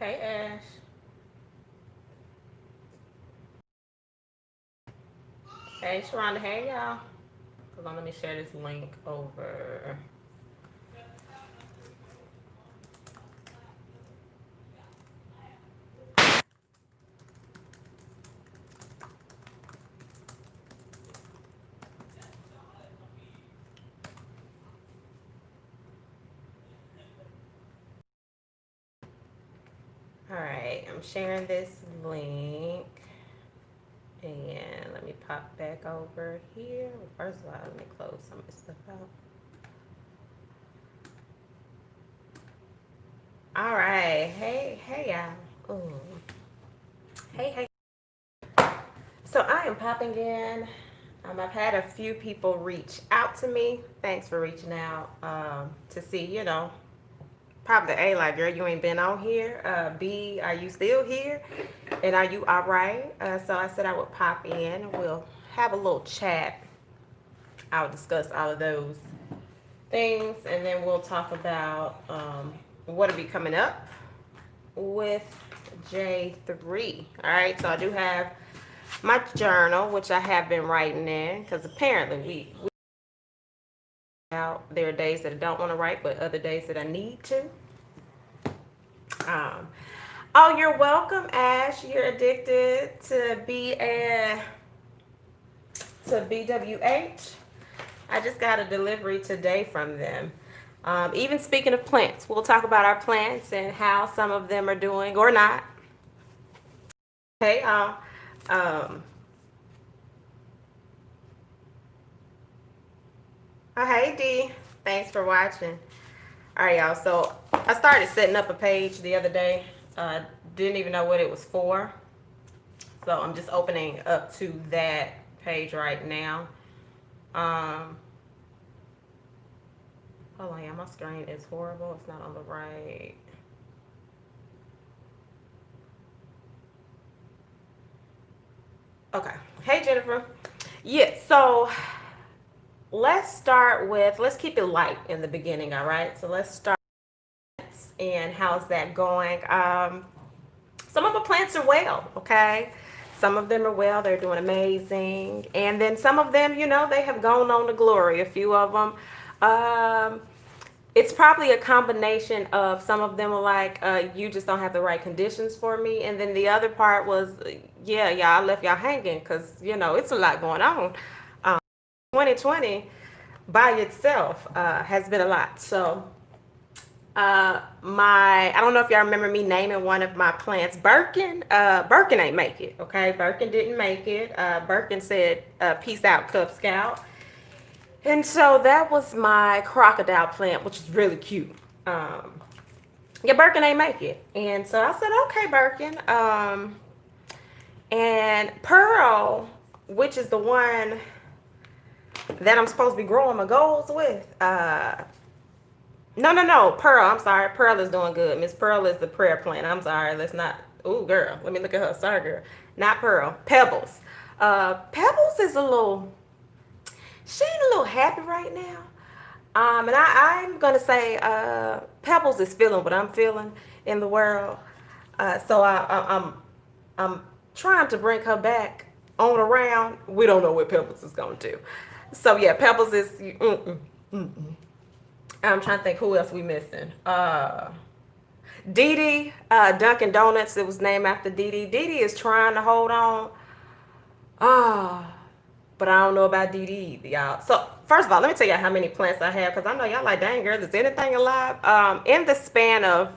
Hey, Ash. Hey, Sharonda. Hey, y'all. Hold on, let me share this link over. All right, I'm sharing this link. And let me pop back over here. First of all, let me close some of this stuff out. All right. Hey, y'all. Ooh. Hey. So I am popping in. I've had a few people reach out to me. Thanks for reaching out to see, probably A, like, girl, you ain't been on here. B, are you still here? And are you all right? So I said I would pop in. We'll have a little chat. I'll discuss all of those things, and then we'll talk about what'll be coming up with J3. All right, so I do have my journal, which I have been writing in, because apparently we out. There are days that I don't want to write, but other days that I need to. Oh, you're welcome, Ash. You're addicted to BWH. I just got a delivery today from them. Even speaking of plants, we'll talk about our plants and how some of them are doing or not. Hey, oh, hey, D. Thanks for watching. All right, y'all. So I started setting up a page the other day. Didn't even know what it was for. So I'm just opening up to that page right now. Hold on, yeah, my screen is horrible. It's not on the right. Okay. Hey, Jennifer. Yeah, so let's keep it light in the beginning, all right? So let's start, and how's that going? Some of the plants are well, okay? Some of them are well, they're doing amazing. And then some of them, they have gone on to glory, a few of them. It's probably a combination of some of them were like, you just don't have the right conditions for me. And then the other part was, yeah, I left y'all hanging because, it's a lot going on. 2020 by itself has been a lot. So I don't know if y'all remember me naming one of my plants Birkin. Birkin ain't make it, okay? Birkin didn't make it. Birkin said, peace out, Cub Scout. And so that was my crocodile plant, which is really cute. Yeah, Birkin ain't make it. And so I said, okay, Birkin. And Pearl, which is the one that I'm supposed to be growing my goals with. No, Pearl. I'm sorry. Pearl is doing good. Miss Pearl is the prayer plant. I'm sorry. Let's not. Ooh, girl. Let me look at her. Sorry, girl. Not Pearl. Pebbles. Pebbles is a little. She ain't a little happy right now. And I'm gonna say Pebbles is feeling what I'm feeling in the world. So I'm trying to bring her back on around. We don't know what Pebbles is gonna do. So yeah, Pebbles is. I'm trying to think who else we missing. Dee Dee, Dunkin' Donuts. It was named after Dee Dee. Dee Dee is trying to hold on. But I don't know about Dee Dee either, y'all. So first of all, let me tell y'all how many plants I have, because I know y'all like, dang girl, is anything alive? In the span of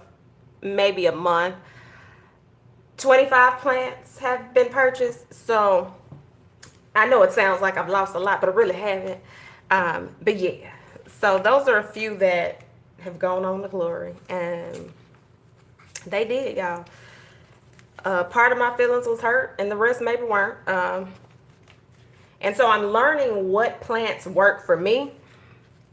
maybe a month, 25 plants have been purchased. So I know it sounds like I've lost a lot, but I really haven't. But yeah, so those are a few that have gone on to glory, and they did, y'all. Part of my feelings was hurt, and the rest maybe weren't. And so I'm learning what plants work for me,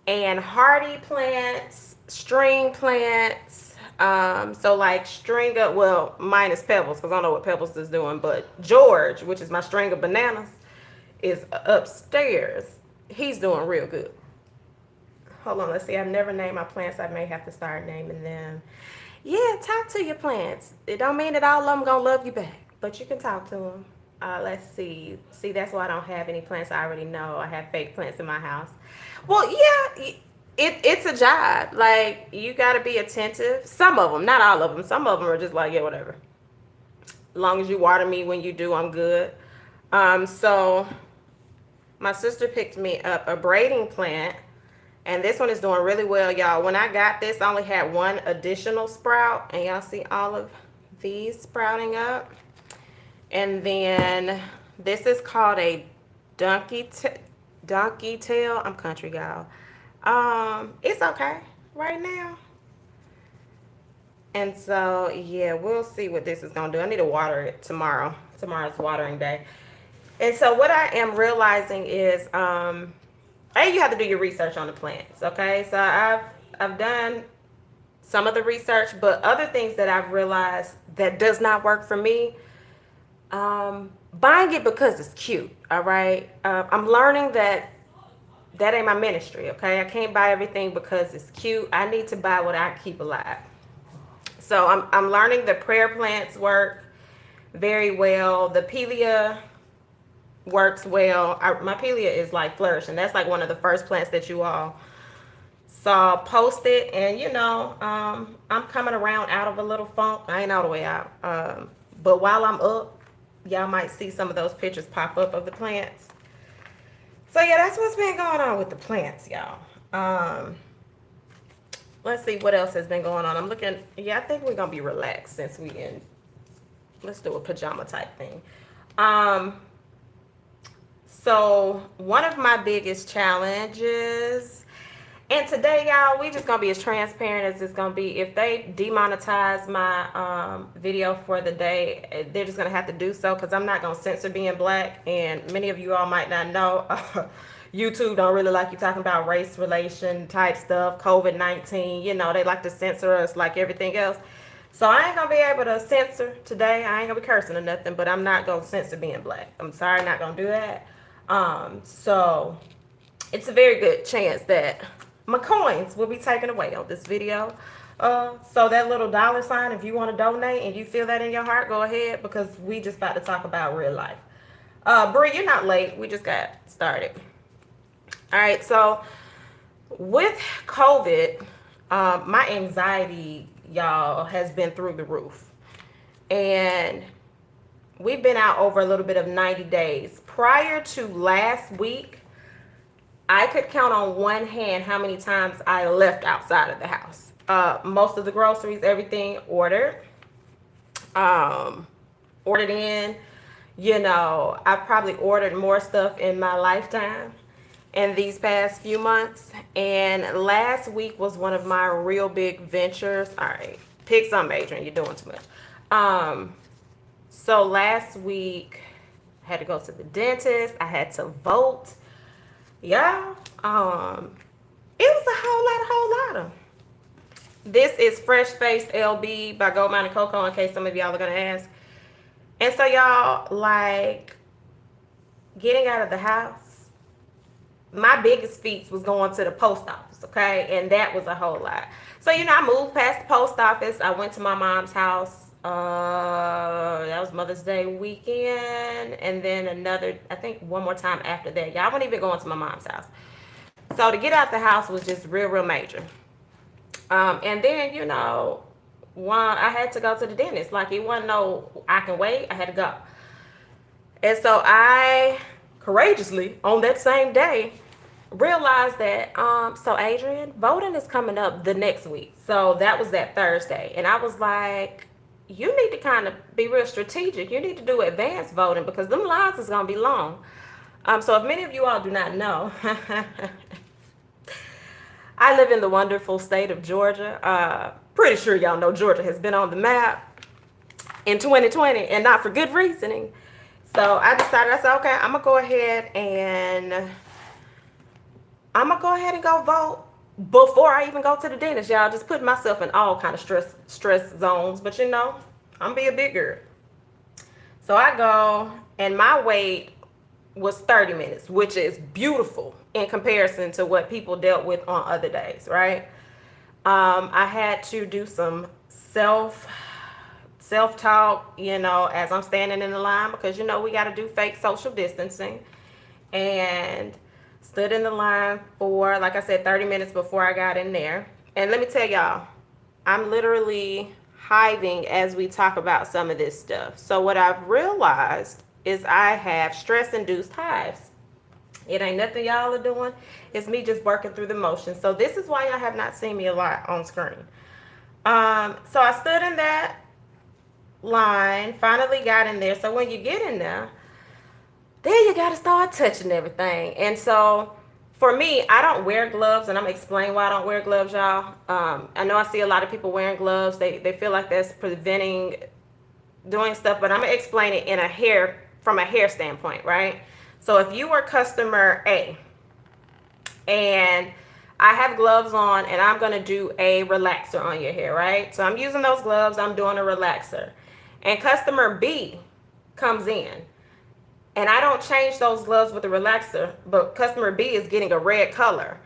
and hardy plants, string plants. So like string of, well, minus Pebbles, because I don't know what Pebbles is doing, but George, which is my string of bananas, is upstairs. He's doing real good. Hold on, let's see. I've never named my plants. I may have to start naming them. Yeah, talk to your plants. It don't mean that all of them gonna love you back, but you can talk to them. Let's see. See, that's why I don't have any plants. I already know I have fake plants in my house. Well, yeah, it's a job. Like, you got to be attentive. Some of them, not all of them. Some of them are just like, yeah, whatever. As long as you water me when you do, I'm good. So my sister picked me up a braiding plant, and this one is doing really well, y'all. When I got this, I only had one additional sprout, and y'all see all of these sprouting up. And then this is called a donkey tail. I'm country, y'all. It's okay right now. And so, yeah, we'll see what this is gonna do. I need to water it tomorrow. Tomorrow's watering day. And so what I am realizing is, you have to do your research on the plants. Okay, so I've done some of the research, but other things that I've realized that does not work for me. Buying it because it's cute. All right, I'm learning that ain't my ministry. Okay, I can't buy everything because it's cute. I need to buy what I keep alive. So I'm learning the prayer plants work very well. The Pelia works well. My Pelia is like flourishing. That's like one of the first plants that you all saw posted. And I'm coming around out of a little funk. I ain't all the way out. But while I'm up, y'all might see some of those pictures pop up of the plants. So yeah, that's what's been going on with the plants, y'all. Let's see what else has been going on. I'm looking. Yeah, I think we're gonna be relaxed since we in. Let's do a pajama type thing. So one of my biggest challenges, and today, y'all, we just gonna be as transparent as it's gonna be. If they demonetize my video for the day, they're just gonna have to do so, because I'm not gonna censor being black. And many of you all might not know, YouTube don't really like you talking about race relation type stuff, COVID-19. They like to censor us like everything else. So I ain't gonna be able to censor today. I ain't gonna be cursing or nothing, but I'm not gonna censor being black. I'm sorry, not gonna do that. So it's a very good chance that my coins will be taken away on this video. So that little $sign, if you want to donate and you feel that in your heart, go ahead, because we just about to talk about real life. Bree, you're not late. We just got started. All right. So with COVID, my anxiety, y'all, has been through the roof. And we've been out over a little bit of 90 days. Prior to last week, I could count on one hand how many times I left outside of the house. Most of the groceries, everything ordered in. I've probably ordered more stuff in my lifetime in these past few months. And last week was one of my real big ventures. All right, pick something, Adrian. You're doing too much. So last week, I had to go to the dentist. I had to vote. Yeah, it was a whole lot of. This is Fresh Faced LB by Gold Mountain Cocoa, in case some of y'all are gonna ask. And so y'all, like, getting out of the house, my biggest feats was going to the post office, okay? And that was a whole lot. So, I moved past the post office. I went to my mom's house. That was Mother's Day weekend, and then I think one more time after that. Y'all wasn't even going to my mom's house. So to get out the house was just real major. And then, I had to go to the dentist. Like, it wasn't no, I can wait. I had to go. And so I courageously, on that same day, realized that, so Adrian, voting is coming up the next week. So that was that Thursday. And I was like, you need to kind of be real strategic. You need to do advanced voting, because them lines is going to be long. So if many of you all do not know, I live in the wonderful state of Georgia. Pretty sure y'all know Georgia has been on the map in 2020, and not for good reasoning. So I decided, I said, okay, I'm going to go ahead and go vote before I even go to the dentist, y'all. Just putting myself in all kind of stress zones. But I'm be a big girl. So I go, and my wait was 30 minutes, which is beautiful in comparison to what people dealt with on other days, right? I had to do some self-talk, as I'm standing in the line, because we got to do fake social distancing, and stood in the line for, like I said, 30 minutes before I got in there. And let me tell y'all, I'm literally hiving as we talk about some of this stuff. So what I've realized is I have stress-induced hives. It ain't nothing y'all are doing. It's me just working through the motions. So this is why y'all have not seen me a lot on screen. So I stood in that line, finally got in there. So when you get in there, then you got to start touching everything. And so for me, I don't wear gloves, and I'm going to explain why I don't wear gloves, y'all. I know I see a lot of people wearing gloves. They feel like that's preventing doing stuff, but I'm going to explain it from a hair standpoint, right? So if you were customer A and I have gloves on and I'm going to do a relaxer on your hair, right? So I'm using those gloves, I'm doing a relaxer. And customer B comes in and I don't change those gloves with a relaxer, but customer B is getting a red color.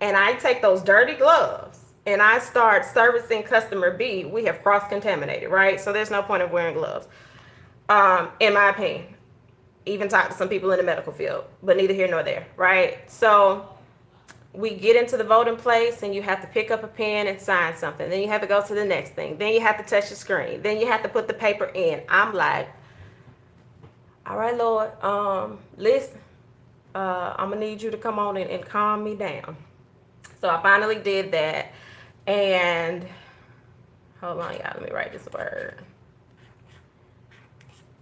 And I take those dirty gloves and I start servicing customer B, we have cross-contaminated, right? So there's no point of wearing gloves, in my opinion. Even talk to some people in the medical field, but neither here nor there, right? So we get into the voting place and you have to pick up a pen and sign something. Then you have to go to the next thing. Then you have to touch the screen. Then you have to put the paper in. I'm like, all right, Lord, listen, I'm gonna need you to come on and calm me down. So I finally did that. And hold on, y'all, let me write this word.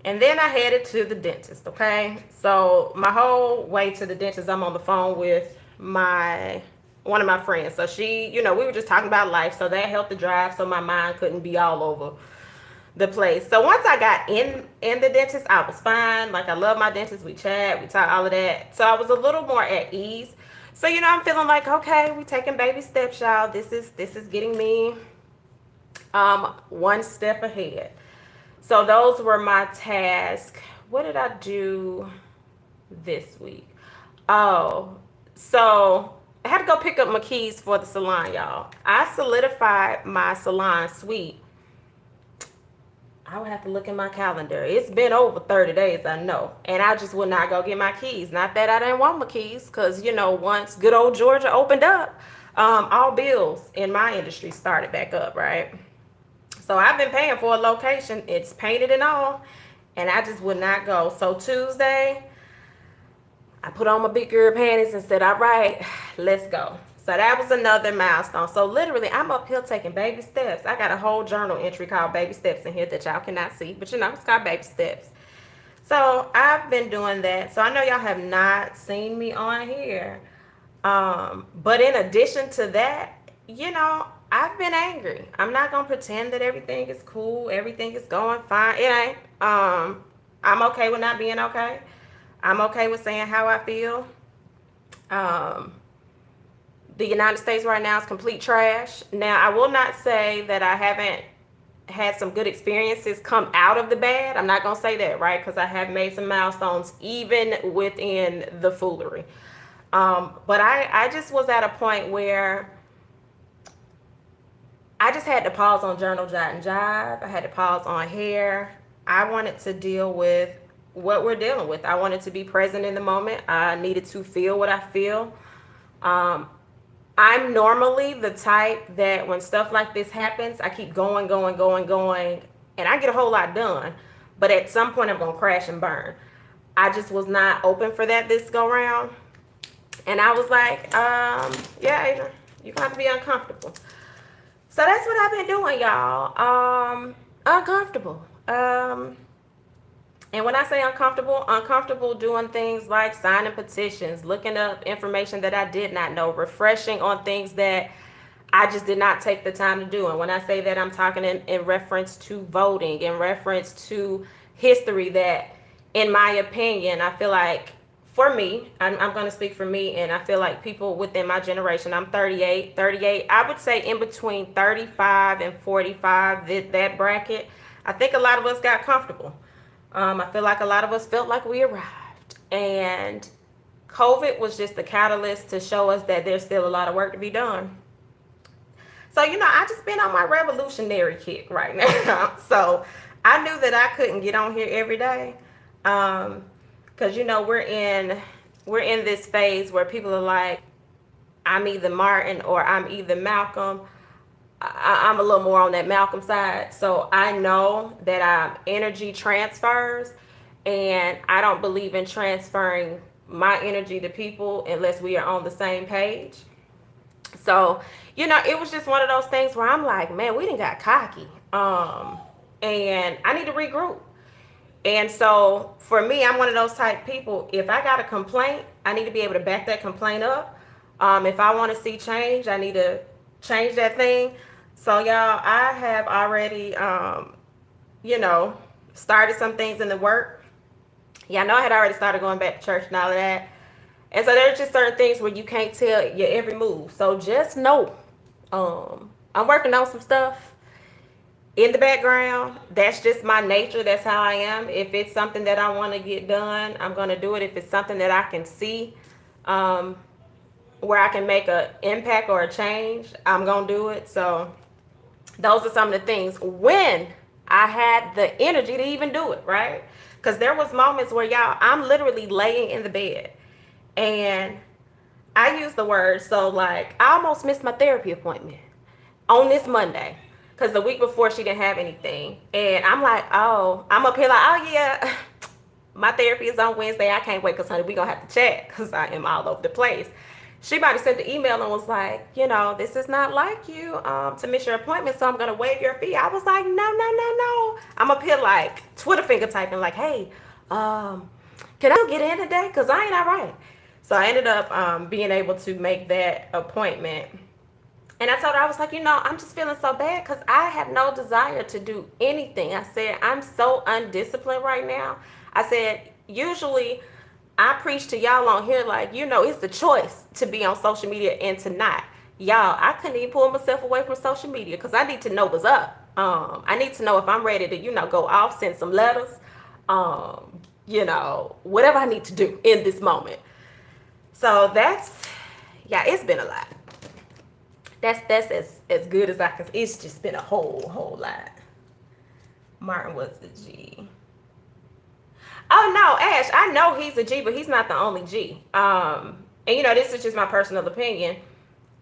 And then I headed to the dentist, okay? So my whole way to the dentist, I'm on the phone with one of my friends. So she, we were just talking about life, so that helped the drive so my mind couldn't be all over the place. So once I got in the dentist, I was fine. Like, I love my dentist. We chat, we talk, all of that. So I was a little more at ease. So, I'm feeling like, okay, we taking baby steps, y'all. This is getting me one step ahead. So those were my tasks. What did I do this week? Oh, so I had to go pick up my keys for the salon, y'all. I solidified my salon suite. I would have to look in my calendar. It's been over 30 days, I know. And I just would not go get my keys. Not that I didn't want my keys, because, once good old Georgia opened up, all bills in my industry started back up, right? So I've been paying for a location. It's painted and all. And I just would not go. So Tuesday, I put on my big girl panties and said, all right, let's go. So that was another milestone. So literally, I'm up here taking baby steps. I got a whole journal entry called Baby Steps in here that y'all cannot see. But it's called Baby Steps. So I've been doing that. So I know y'all have not seen me on here. But in addition to that, I've been angry. I'm not going to pretend that everything is cool. Everything is going fine. It ain't. I'm okay with not being okay. I'm okay with saying how I feel. The United States right now is complete trash. Now, I will not say that I haven't had some good experiences come out of the bad. I'm not going to say that, right? Because I have made some milestones even within the foolery. But I just was at a point where I just had to pause on Journal Jot and Jive. I had to pause on hair. I wanted to deal with what we're dealing with. I wanted to be present in the moment. I needed to feel what I feel. I'm normally the type that when stuff like this happens, I keep going, and I get a whole lot done. But at some point, I'm going to crash and burn. I just was not open for that this go round. And I was like, yeah, Adrian, you're going to have to be uncomfortable. So that's what I've been doing, y'all. Uncomfortable. And when I say uncomfortable doing things like signing petitions, looking up information that I did not know, refreshing on things that I just did not take the time to do. And when I say that, I'm talking in reference to voting, in reference to history that, in my opinion, I feel like, for me, I'm going to speak for me, and I feel like people within my generation, I'm 38, I would say in between 35 and 45, that bracket, I think a lot of us got comfortable. I feel like a lot of us felt like we arrived, and COVID was just the catalyst to show us that there's still a lot of work to be done. So, I just been on my revolutionary kick right now. So I knew that I couldn't get on here every day. Because we're in this phase where people are like, I'm either Martin or I'm either Malcolm. I'm a little more on that Malcolm side. So I know that energy transfers, and I don't believe in transferring my energy to people unless we are on the same page. So, it was just one of those things where I'm like, man, we done got cocky. And I need to regroup. And so for me, I'm one of those type people. If I got a complaint, I need to be able to back that complaint up. If I want to see change, I need to change that thing. So y'all, I have already, you know, started some things in the work. Yeah, I know I had already started going back to church and all of that. And so there's just certain things where you can't tell your every move. So just know, I'm working on some stuff in the background. That's just my nature. That's how I am. If it's something that I want to get done, I'm going to do it. If it's something that I can see, where I can make an impact or a change, I'm going to do it. So those are some of the things when I had the energy to even do it, right? Because there was moments where, y'all, I'm literally laying in the bed and I use the word, so like I almost missed my therapy appointment on this Monday because the week before she didn't have anything. And I'm like, oh, I'm up here like, oh yeah, my therapy is on Wednesday. I can't wait because, honey, we're going to have to chat because I am all over the place. She might have sent the email and was like, this is not like you to miss your appointment, so I'm going to waive your fee. I was like, no. I'm up here like Twitter finger typing like, hey, can I get in today? Because I ain't all right. So I ended up being able to make that appointment. And I told her, I was like, I'm just feeling so bad because I have no desire to do anything. I said, I'm so undisciplined right now. I said, usually I preach to y'all on here like, it's the choice to be on social media and to not. Y'all, I couldn't even pull myself away from social media because I need to know what's up. I need to know if I'm ready to, go off, send some letters, whatever I need to do in this moment. So it's been a lot. That's as good as I can. It's just been a whole lot. Martin was the G. Oh no, Ash, I know he's a G, but he's not the only G. And this is just my personal opinion.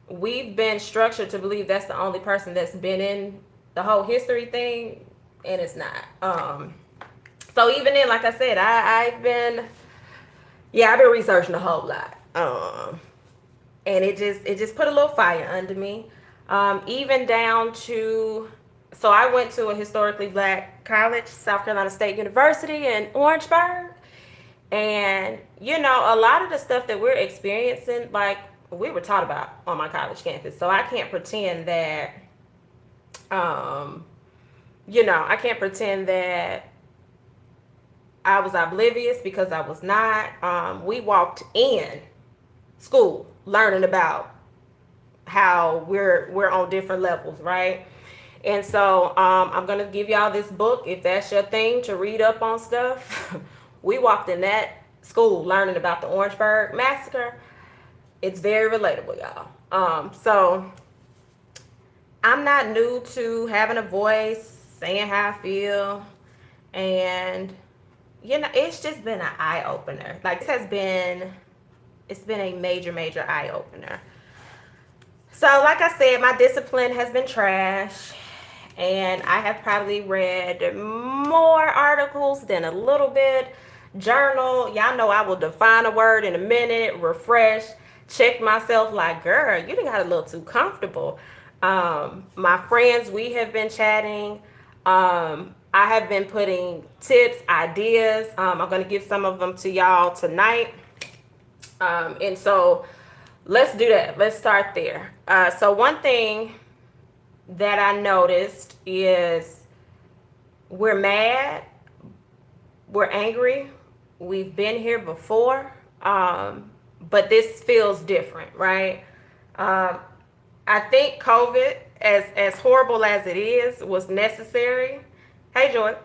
We've been structured to believe that's the only person that's been in the whole history thing, and it's not. So even then, like I said, I've been researching a whole lot. And it just put a little fire under me. Even down to, so I went to a historically black college, South Carolina State University in Orangeburg. And, a lot of the stuff that we're experiencing, like we were taught about on my college campus. So I can't pretend that, I can't pretend that I was oblivious because I was not. We walked in school learning about how we're on different levels, right? And so I'm gonna give y'all this book if that's your thing to read up on stuff. We walked in that school learning about the Orangeburg massacre. It's very relatable, y'all. So I'm not new to having a voice, saying how I feel, and it's just been an eye-opener. Like, it's been a major eye-opener. So like I said, my discipline has been trash, and I have probably read more articles than a little bit. Journal, y'all know I will define a word in a minute, refresh, check myself like, girl, you done got a little too comfortable. My friends, we have been chatting. I have been putting tips, ideas. I'm going to give some of them to y'all tonight. And so let's do that. Let's start there. So one thing that I noticed is we're mad, we're angry, we've been here before, but this feels different, right? I think COVID, as horrible as it is, was necessary. Hey, Joy.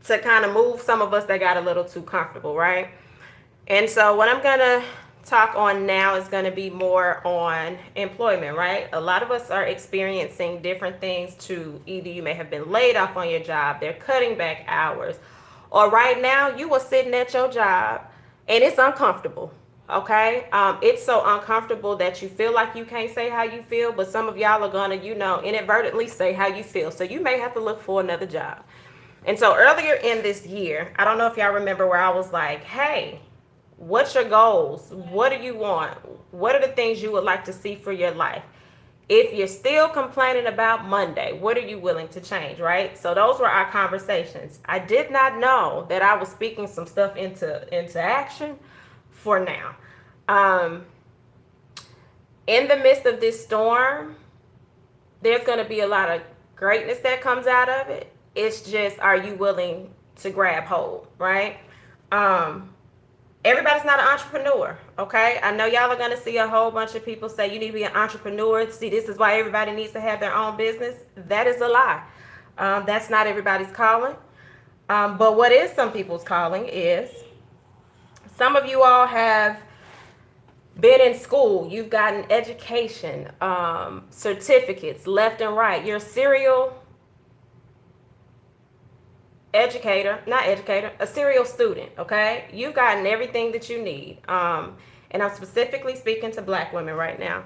To kind of move some of us that got a little too comfortable, right? And so what I'm gonna talk on now is going to be more on employment, right? A lot of us are experiencing different things too. Either you may have been laid off on your job, they're cutting back hours, or right now you are sitting at your job and it's uncomfortable. Okay, it's so uncomfortable that you feel like you can't say how you feel, but some of y'all are gonna, inadvertently say how you feel. So you may have to look for another job. And so earlier in this year, I don't know if y'all remember where I was like, hey, what's your goals? What do you want? What are the things you would like to see for your life? If you're still complaining about Monday, what are you willing to change, right? So those were our conversations. I did not know that I was speaking some stuff into action for now. In the midst of this storm, there's going to be a lot of greatness that comes out of it. It's just, are you willing to grab hold, right? Everybody's not an entrepreneur, okay? I know y'all are going to see a whole bunch of people say you need to be an entrepreneur. See, this is why everybody needs to have their own business. That is a lie. That's not everybody's calling. But what is some people's calling is, some of you all have been in school. You've gotten education, certificates left and right. You're a serial a serial student, okay? You've gotten everything that you need. And I'm specifically speaking to Black women right now.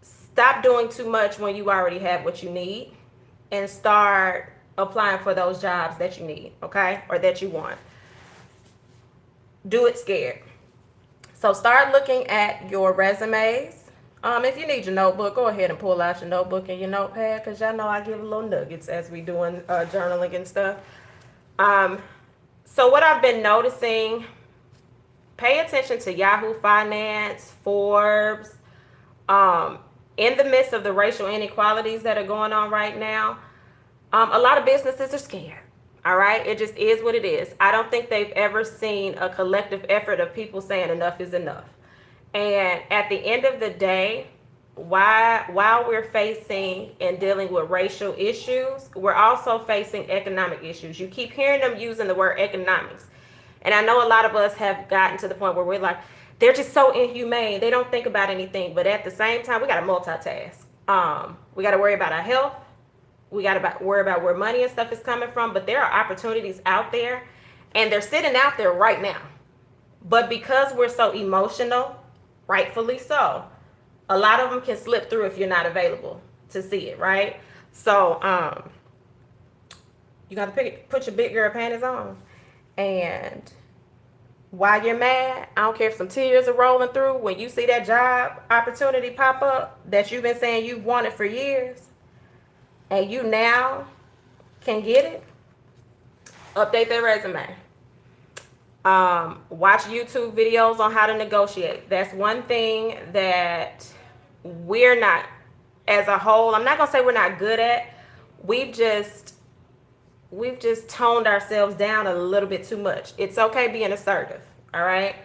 Stop doing too much when you already have what you need and start applying for those jobs that you need, okay? Or that you want. Do it scared. So start looking at your resumes. If you need your notebook, go ahead and pull out your notebook and your notepad, because y'all know I give little nuggets as we doing journaling and stuff. So what I've been noticing, pay attention to Yahoo Finance, Forbes. In the midst of the racial inequalities that are going on right now, a lot of businesses are scared. All right, it just is what it is. I don't think they've ever seen a collective effort of people saying enough is enough. And at the end of the day, while we're facing and dealing with racial issues, we're also facing economic issues. You keep hearing them using the word economics. And I know a lot of us have gotten to the point where we're like, they're just so inhumane. They don't think about anything. But at the same time, we got to multitask. We got to worry about our health. We got to worry about where money and stuff is coming from. But there are opportunities out there, and they're sitting out there right now. But because we're so emotional, rightfully so, a lot of them can slip through if you're not available to see it, right? So you got to put your big girl panties on. And while you're mad, I don't care if some tears are rolling through, when you see that job opportunity pop up that you've been saying you've wanted for years, and you now can get it, update their resume. Watch YouTube videos on how to negotiate. That's one thing that we're not, as a whole, I'm not gonna say we're not good at. We've just toned ourselves down a little bit too much. It's okay being assertive, all right?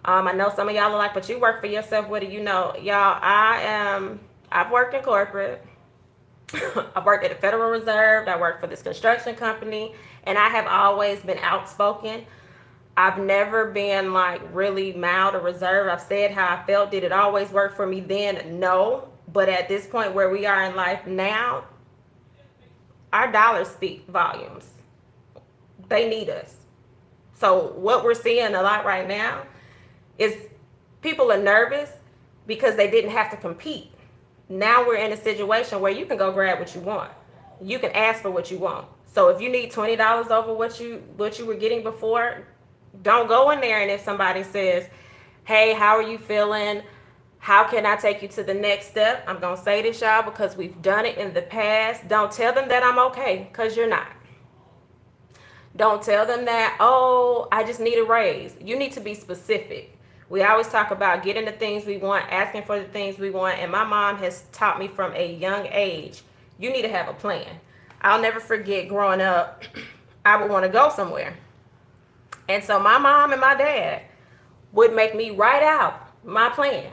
I know some of y'all are like, but you work for yourself. What do you know? Y'all, I've worked in corporate. I've worked at the Federal Reserve. I worked for this construction company, and I have always been outspoken. I've never been like really mild or reserved. I've said how I felt. Did it always work for me then? No. But at this point where we are in life now, our dollars speak volumes. They need us. So what we're seeing a lot right now is people are nervous because they didn't have to compete. Now we're in a situation where you can go grab what you want. You can ask for what you want. So if you need $20 over what you were getting before, don't go in there, and if somebody says, hey, how are you feeling? How can I take you to the next step? I'm going to say this, y'all, because we've done it in the past. Don't tell them that I'm okay, because you're not. Don't tell them that, oh, I just need a raise. You need to be specific. We always talk about getting the things we want, asking for the things we want. And my mom has taught me from a young age, you need to have a plan. I'll never forget growing up, I would want to go somewhere. And so my mom and my dad would make me write out my plan.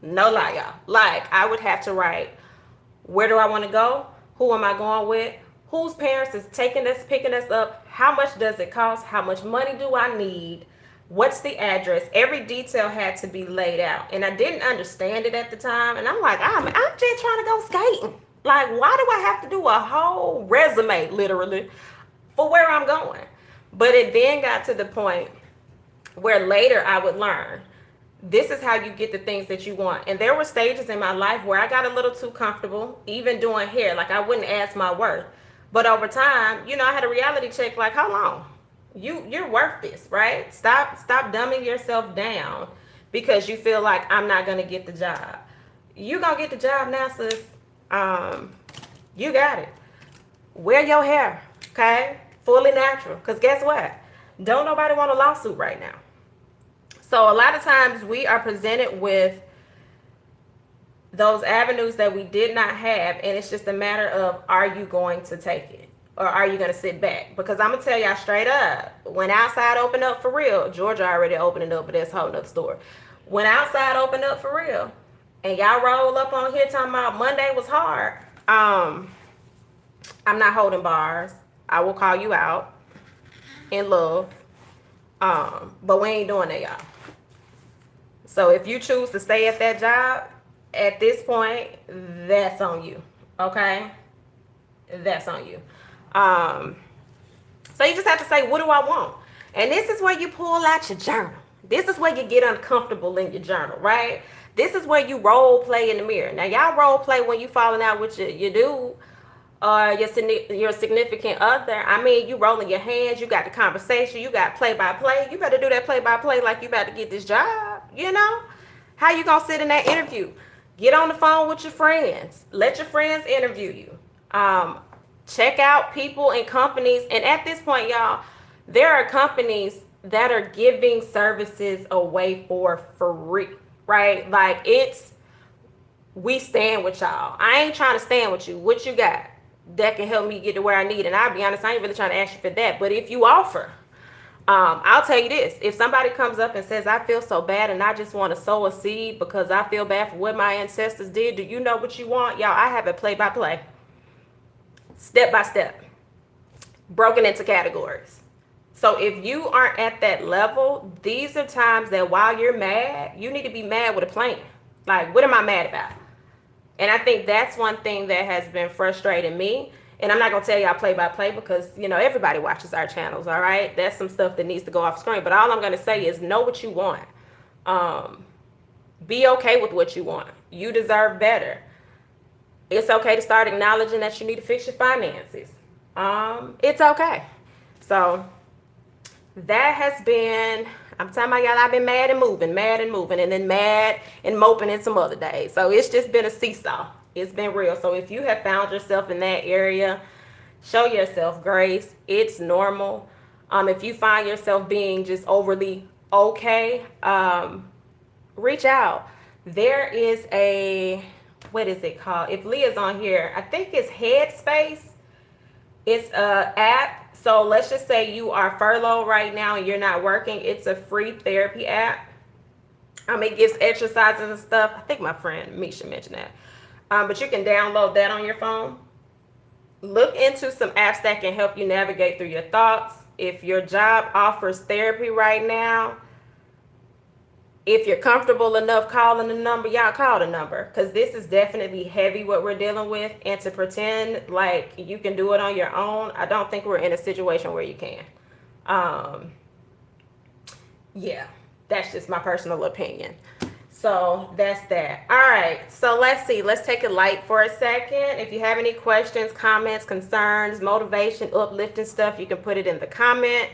No lie, y'all. Like, I would have to write, where do I want to go? Who am I going with? Whose parents is taking us, picking us up? How much does it cost? How much money do I need? What's the address? Every detail had to be laid out. And I didn't understand it at the time. And I'm like, I'm just trying to go skating. Like, why do I have to do a whole resume, literally, for where I'm going? But it then got to the point where later I would learn, this is how you get the things that you want. And there were stages in my life where I got a little too comfortable, even doing hair. Like, I wouldn't ask my worth. But over time, I had a reality check, like, how long? You're worth this, right? Stop dumbing yourself down because you feel like I'm not gonna get the job. You gonna get the job now, sis. You got it. Wear your hair, okay? Fully natural. Because guess what? Don't nobody want a lawsuit right now. So a lot of times we are presented with those avenues that we did not have, and it's just a matter of, are you going to take it? Or are you going to sit back? Because I'm going to tell y'all straight up, when outside opened up for real, Georgia already opening up, but that's a whole nother story. When outside opened up for real, and y'all roll up on here talking about Monday was hard, I'm not holding bars. I will call you out in love. But we ain't doing that, y'all. So if you choose to stay at that job, at this point, that's on you. Okay? That's on you. So you just have to say, what do I want? And this is where you pull out your journal. This is where you get uncomfortable in your journal, right? This is where you role play in the mirror. Now, y'all role play when you falling out with your dude or your significant other. I mean, you rolling your hands, you got the conversation, you got play-by-play. You better do that play-by-play like you about to get this job, How you gonna sit in that interview? Get on the phone with your friends. Let your friends interview you. Check out people and companies. And at this point, y'all, there are companies that are giving services away for free, right? Like, we stand with y'all. I ain't trying to stand with you. What you got that can help me get to where I need? And I'll be honest, I ain't really trying to ask you for that. But if you offer, I'll tell you this. If somebody comes up and says, I feel so bad and I just want to sow a seed because I feel bad for what my ancestors did, do you know what you want? Y'all, I have it play-by-play. Step by step. Broken into categories. So if you aren't at that level, these are times that while you're mad, you need to be mad with a plan. Like, what am I mad about? And I think that's one thing that has been frustrating me. And I'm not going to tell y'all play by play because, everybody watches our channels, all right? That's some stuff that needs to go off screen. But all I'm going to say is know what you want. Be okay with what you want. You deserve better. It's okay to start acknowledging that you need to fix your finances. It's okay. So that has been, I'm telling y'all, I've been mad and moving, and then mad and moping in some other days. So it's just been a seesaw. It's been real. So if you have found yourself in that area, show yourself grace. It's normal. If you find yourself being just overly okay, reach out. There is what is it called? If Leah's on here, I think it's Headspace. It's a app. So let's just say you are furloughed right now and you're not working. It's a free therapy app. It gives exercises and stuff. I think my friend Misha mentioned that. But you can download that on your phone. Look into some apps that can help you navigate through your thoughts. If your job offers therapy right now, if you're comfortable enough calling the number, y'all call the number. Because this is definitely heavy what we're dealing with. And to pretend like you can do it on your own, I don't think we're in a situation where you can. Yeah, that's just my personal opinion. So that's that. All right. So let's see. Let's take it light for a second. If you have any questions, comments, concerns, motivation, uplifting stuff, you can put it in the comment.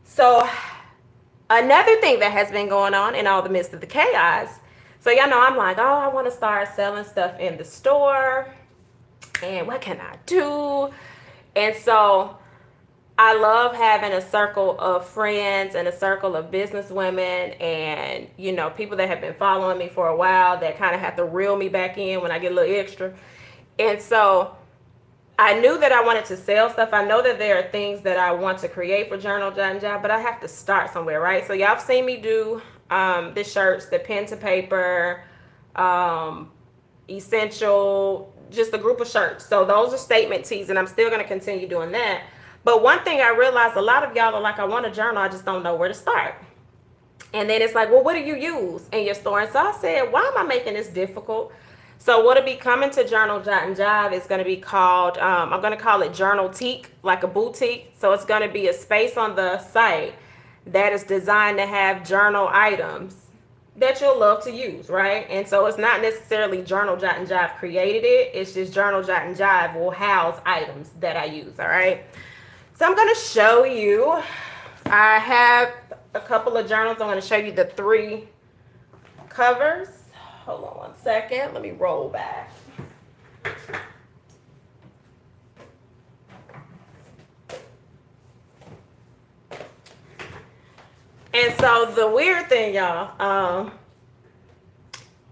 So another thing that has been going on in all the midst of the chaos. So y'all know I'm like, oh, I want to start selling stuff in the store. And what can I do? And so I love having a circle of friends and a circle of business women and, people that have been following me for a while that kind of have to reel me back in when I get a little extra. And so I knew that I wanted to sell stuff. I know that there are things that I want to create for Journal Jot and Jive, but I have to start somewhere, right? So y'all have seen me do the shirts, the pen to paper, essential, just a group of shirts. So those are statement tees, and I'm still going to continue doing that. But one thing I realized, a lot of y'all are like, I want a journal, I just don't know where to start. And then it's like, well, what do you use in your store? And so I said, why am I making this difficult? So what'll be coming to Journal Jot and Jive is going to be called, I'm going to call it Journal Teak, like a boutique. So it's going to be a space on the site that is designed to have journal items that you'll love to use, right? And so it's not necessarily Journal Jot and Jive created it. It's just Journal Jot and Jive will house items that I use, all right? So I'm going to show you. I have a couple of journals. I'm going to show you the 3 covers. Hold on one second. Let me roll back. And so the weird thing, y'all,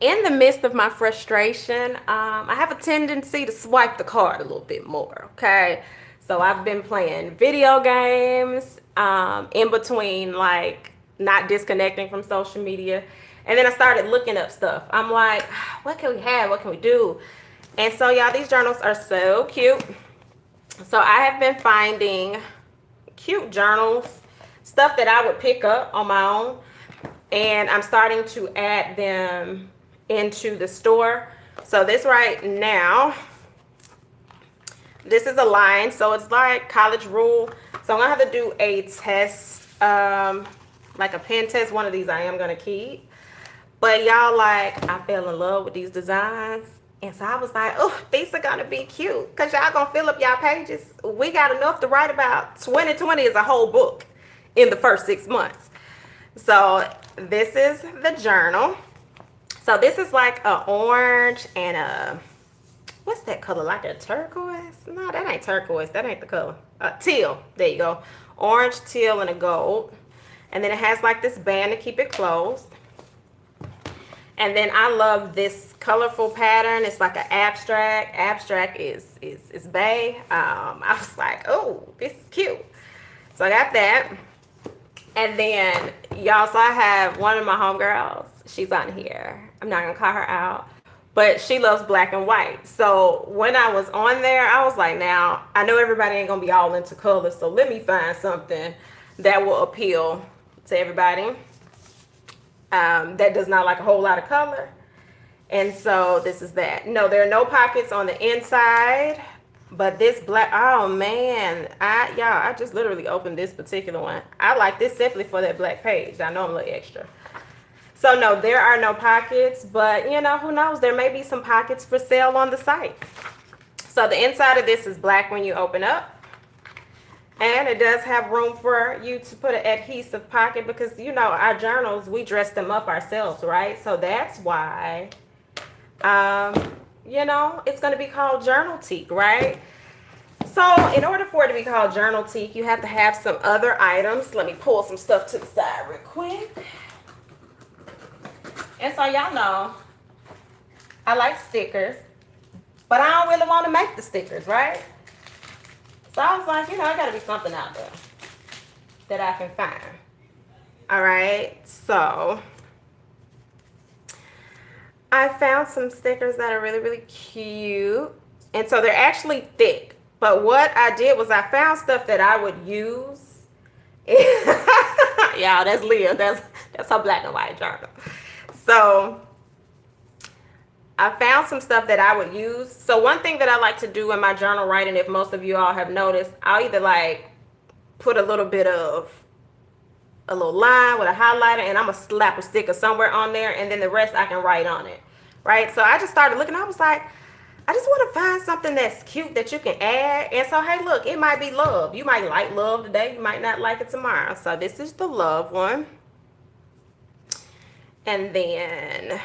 in the midst of my frustration, I have a tendency to swipe the card a little bit more, okay? So I've been playing video games in between, like, not disconnecting from social media. And then I started looking up stuff. I'm like, what can we have? What can we do? And so, y'all, these journals are so cute. So I have been finding cute journals, stuff that I would pick up on my own. And I'm starting to add them into the store. So this right now, this is a line. So it's like college rule. So I'm going to have to do a test, like a pen test. One of these I am going to keep. But y'all, like, I fell in love with these designs. And so I was like, oh, these are going to be cute. Because y'all going to fill up y'all pages. We got enough to write about. 2020 is a whole book in the first 6 months. So this is the journal. So this is like an orange and a, what's that color? Like a turquoise? No, that ain't turquoise. That ain't the color. Teal. There you go. Orange, teal, and a gold. And then it has like this band to keep it closed. And then I love this colorful pattern. It's like an abstract. Abstract is bae. I was like, oh, this is cute. So I got that. And then, y'all, so I have one of my homegirls. She's on here. I'm not going to call her out. But she loves black and white. So when I was on there, I was like, now, I know everybody ain't going to be all into colors. So let me find something that will appeal to everybody. That does not like a whole lot of color. And so this is that. No, there are no pockets on the inside. But this black, oh man, I just literally opened this particular one. I like this simply for that black page. I know I'm a little extra. So no, there are no pockets, but you know, who knows? There may be some pockets for sale on the site. So the inside of this is black when you open up. And it does have room for you to put an adhesive pocket because, you know, our journals, we dress them up ourselves, right? So that's why, you know, it's going to be called Journal Teak, right? So in order for it to be called Journal Teak, you have to have some other items. Let me pull some stuff to the side real quick. And so y'all know, I like stickers, but I don't really want to make the stickers, right? So I was like, you know, I got to be something out there that I can find. All right, so I found some stickers that are really, really cute. And so they're actually thick. But what I did was I found stuff that I would use. Y'all, that's Leah. That's her black and white journal. So I found some stuff that I would use. So one thing that I like to do in my journal writing, if most of you all have noticed, I'll either like put a little bit of a little line with a highlighter and I'm going to slap a sticker somewhere on there and then the rest I can write on it, right? So I just started looking. I was like, I just want to find something that's cute that you can add. And so, hey, look, it might be love. You might like love today. You might not like it tomorrow. So this is the love one. And then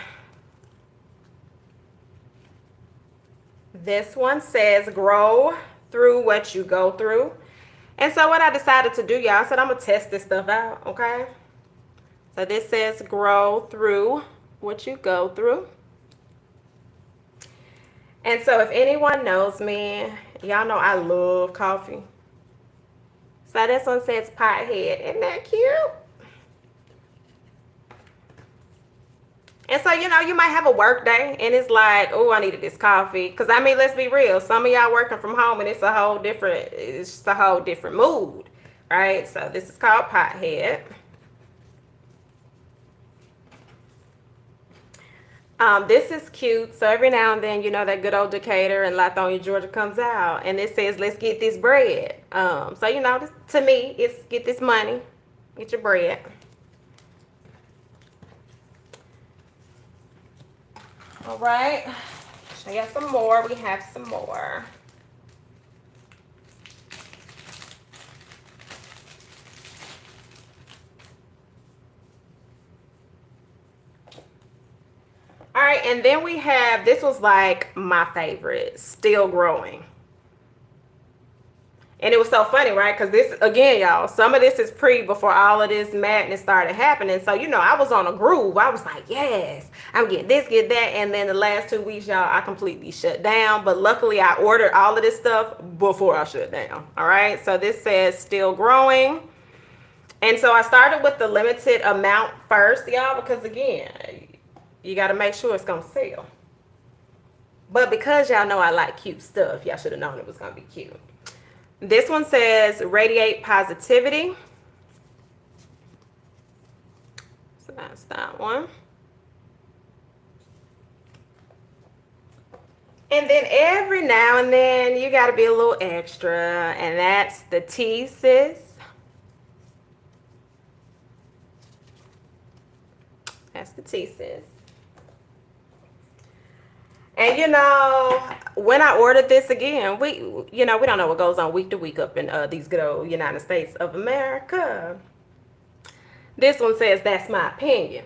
this one says grow through what you go through. And so what I decided to do, y'all, I said I'm going to test this stuff out, okay? So this says grow through what you go through. And so if anyone knows me, y'all know I love coffee. So this one says pothead. Isn't that cute? And so, you might have a work day and it's like, oh, I needed this coffee. Because, I mean, let's be real. Some of y'all working from home and it's just a whole different mood, right? So this is called Pothead. This is cute. So every now and then, that good old Decatur and Lithonia, Georgia comes out and it says, let's get this bread. So, to me, it's get this money, get your bread. All right. Show you some more. We have some more. All right, and then we have, this was like my favorite, Still Growing. And it was so funny, right? Because this, again, y'all, some of this is before all of this madness started happening. So, I was on a groove. I was like, yes, I'm getting this, get that. And then the last 2 weeks, y'all, I completely shut down. But luckily, I ordered all of this stuff before I shut down. All right, so this says Still Growing. And so I started with the limited amount first, y'all, because again, you got to make sure it's going to sell. But because y'all know I like cute stuff, y'all should have known it was going to be cute. This one says Radiate Positivity. So that's that one. And then every now and then you got to be a little extra. And that's the T, sis. That's the T, sis. And when I ordered this again, we don't know what goes on week to week up in these good old United States of America. This one says, that's my opinion.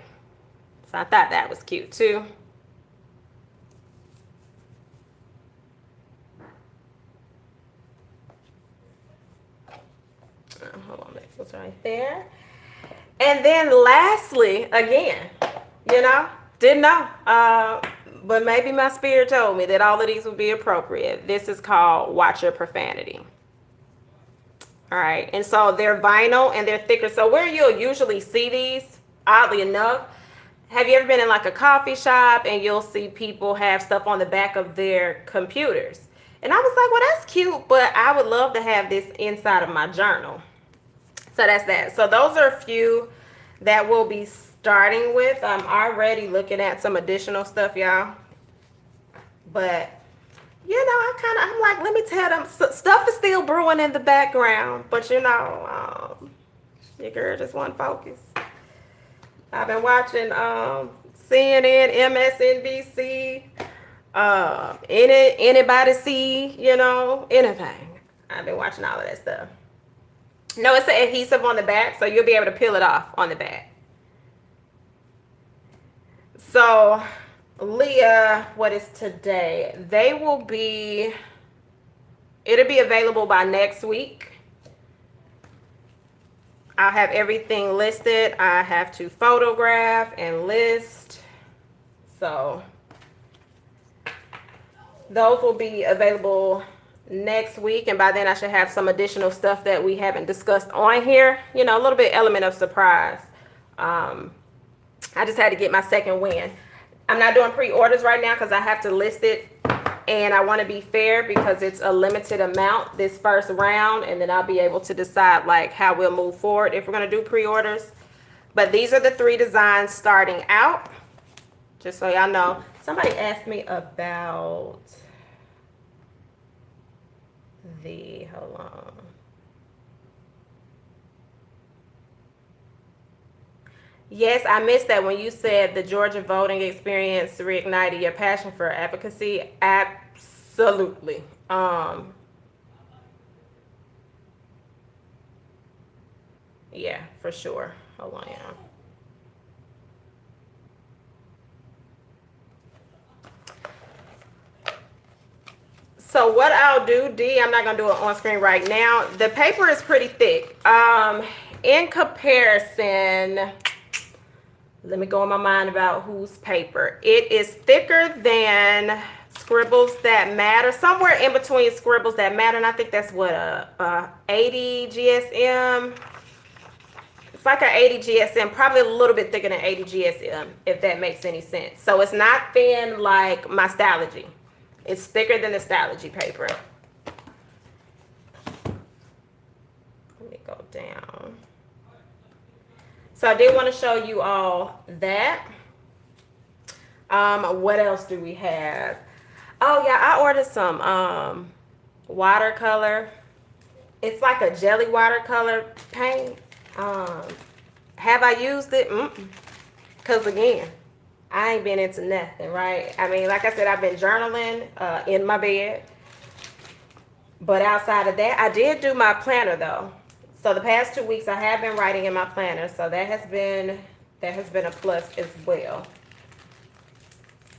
So I thought that was cute too. Hold on, that was right there. And then lastly, again, didn't know. But maybe my spirit told me that all of these would be appropriate. This is called Watch Your Profanity. All right. And so they're vinyl and they're thicker. So where you'll usually see these, oddly enough, have you ever been in like a coffee shop and you'll see people have stuff on the back of their computers? And I was like, well, that's cute, but I would love to have this inside of my journal. So that's that. So those are a few that we'll be starting with. I'm already looking at some additional stuff, y'all. But, I'm like, let me tell them, stuff is still brewing in the background. But, your girl just wasn't focused. I've been watching CNN, MSNBC, anybody see, anything. I've been watching all of that stuff. No, it's an adhesive on the back, so you'll be able to peel it off on the back. So, Leah, what is today? It'll be available by next week. I'll have everything listed. I have to photograph and list. So, those will be available next week. And by then I should have some additional stuff that we haven't discussed on here. A little bit element of surprise. I just had to get my second win. I'm not doing pre-orders right now because I have to list it. And I want to be fair because it's a limited amount this first round. And then I'll be able to decide like how we'll move forward if we're going to do pre-orders. But these are the 3 designs starting out. Just so y'all know. Somebody asked me about hold on. Yes, I missed that when you said the Georgia voting experience reignited your passion for advocacy. Absolutely. Yeah, for sure. Hold on, y'all. So what I'll do, D, I'm not going to do it on screen right now. The paper is pretty thick. In comparison, let me go in my mind about whose paper. It is thicker than Scribbles That Matter, somewhere in between Scribbles That Matter, and I think that's what, 80 GSM. It's like an 80 GSM, probably a little bit thicker than 80 GSM, if that makes any sense. So it's not thin like my Stylogy. It's thicker than the Stylogy paper. Let me go down. So I did want to show you all that. What else do we have? Oh yeah, I ordered some watercolor. It's like a jelly watercolor paint. Have I used it? Because again, I ain't been into nothing, right? I mean, like I said, I've been journaling in my bed. But outside of that, I did do my planner though. So the past 2 weeks I have been writing in my planner. So that has been a plus as well.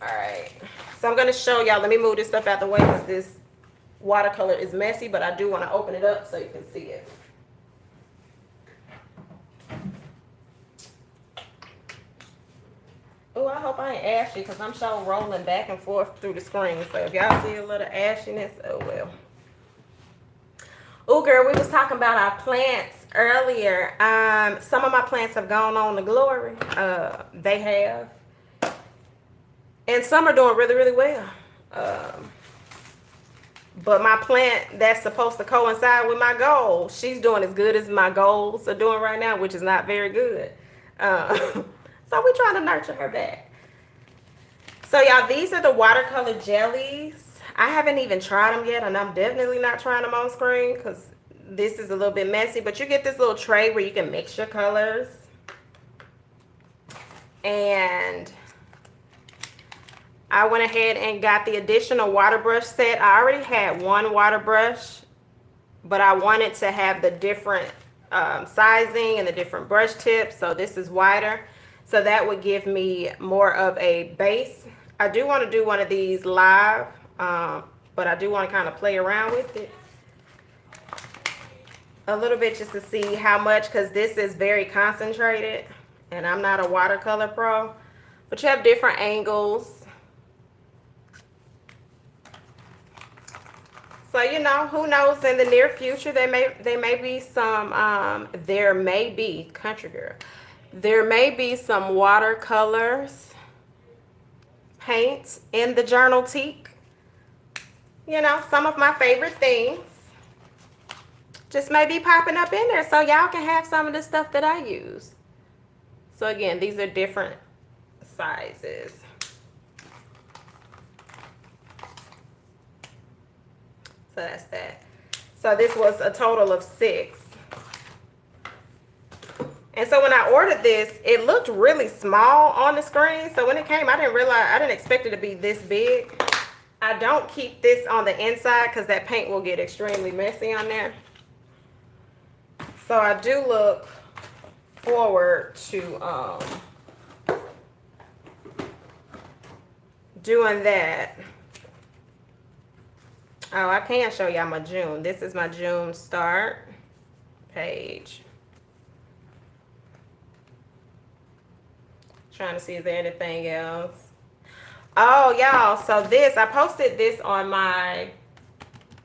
All right. So I'm going to show y'all. Let me move this stuff out the way because this watercolor is messy, but I do want to open it up so you can see it. Oh, I hope I ain't ashy because I'm sure rolling back and forth through the screen. So if y'all see a little ashiness, oh well. Oh, girl, we was talking about our plants earlier. Some of my plants have gone on to glory. They have. And some are doing really, really well. But my plant that's supposed to coincide with my goals, she's doing as good as my goals are doing right now, which is not very good. So we're trying to nurture her back. So y'all, these are the watercolor jellies. I haven't even tried them yet, and I'm definitely not trying them on screen because this is a little bit messy. But you get this little tray where you can mix your colors. And I went ahead and got the additional water brush set. I already had one water brush, but I wanted to have the different sizing and the different brush tips. So this is wider. So that would give me more of a base. I do want to do one of these live, but I do want to kind of play around with it a little bit just to see how much, because this is very concentrated and I'm not a watercolor pro. But you have different angles. So, you know, who knows, in the near future, there may be some, country girl, there may be some watercolors, paints in the Journal Teak. You know, some of my favorite things just may be popping up in there, so y'all can have some of the stuff that I use. So again, these are different sizes. So that's that. So this was a total of 6. And so when I ordered this, it looked really small on the screen. So when it came, I didn't expect it to be this big. I don't keep this on the inside because that paint will get extremely messy on there. So I do look forward to doing that. Oh, I can show y'all my June. This is my June start page. Trying to see is there anything else. Oh, y'all, so this, I posted this on my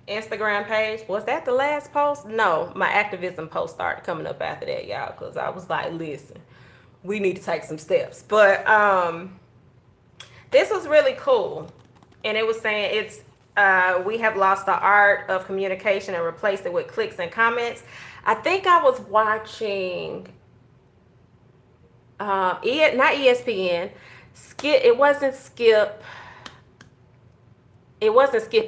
Instagram page. Was that the last post? No, my activism post started coming up after that, y'all, because I was like, listen, we need to take some steps. But this was really cool. And it was saying it's we have lost the art of communication and replaced it with clicks and comments. I think I was watching not ESPN. It wasn't Skip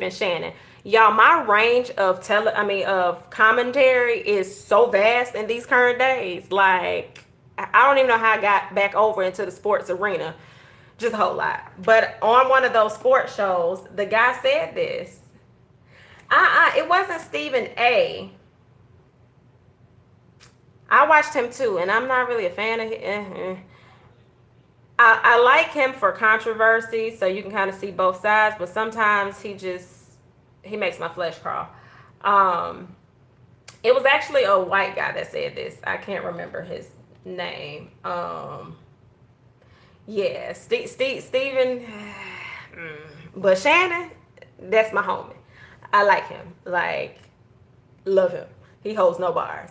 and Shannon. Y'all, my range of of commentary is so vast in these current days. Like, I don't even know how I got back over into the sports arena. Just a whole lot. But on one of those sports shows, the guy said this. It wasn't Stephen A. I watched him too, and I'm not really a fan of him. I like him for controversy, so you can kind of see both sides, but sometimes he makes my flesh crawl. It was actually a white guy that said this. I can't remember his name. Yeah, Steven, but Shannon, that's my homie. I like him, like, love him. He holds no bars.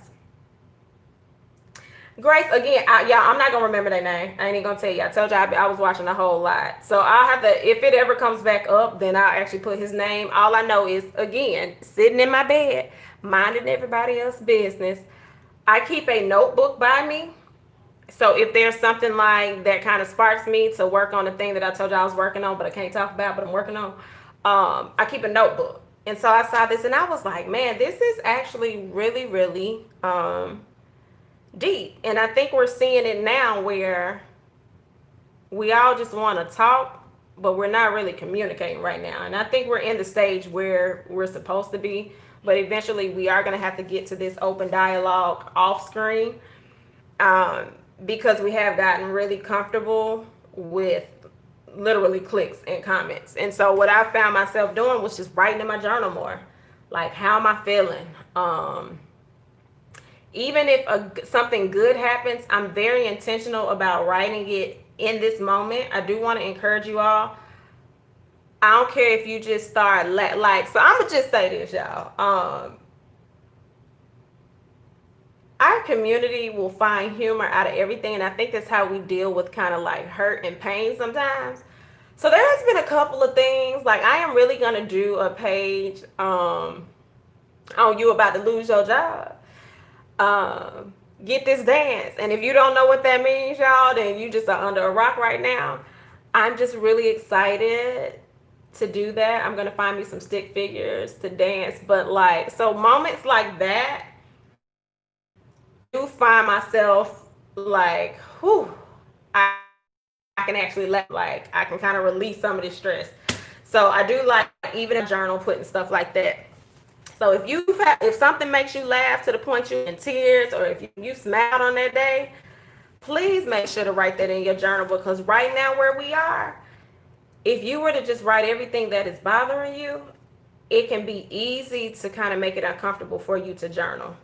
Grace, again, y'all, I'm not gonna remember their name. I ain't even gonna tell you. I told you I was watching a whole lot. So I'll have to, if it ever comes back up, then I'll actually put his name. All I know is, again, sitting in my bed, minding everybody else's business. I keep a notebook by me. So if there's something like that kind of sparks me to work on the thing that I told you I was working on, but I can't talk about, but I'm working on, I keep a notebook. And so I saw this and I was like, man, this is actually really, really deep. And I think we're seeing it now where we all just want to talk, but we're not really communicating right now. And I think we're in the stage where we're supposed to be, but eventually we are going to have to get to this open dialogue off screen, because we have gotten really comfortable with literally clicks and comments. And so what I found myself doing was just writing in my journal more. Like, how am I feeling? Even if something good happens, I'm very intentional about writing it in this moment. I do want to encourage you all. I don't care if you just start like, so I'm gonna just say this, y'all. Our community will find humor out of everything, and I think that's how we deal with kind of like hurt and pain sometimes. So there has been a couple of things, like I am really gonna do a page on you about to lose your job. Get this dance, and if you don't know what that means, y'all, then you just are under a rock right now. I'm just really excited to do that. I'm gonna find me some stick figures to dance, but like, so moments like that, do find myself like, whew, I can actually like I can kind of release some of this stress. So I do like even a journal putting stuff like that. So if something makes you laugh to the point you're in tears, or if you smiled on that day, please make sure to write that in your journal, because right now where we are, if you were to just write everything that is bothering you, it can be easy to kind of make it uncomfortable for you to journal.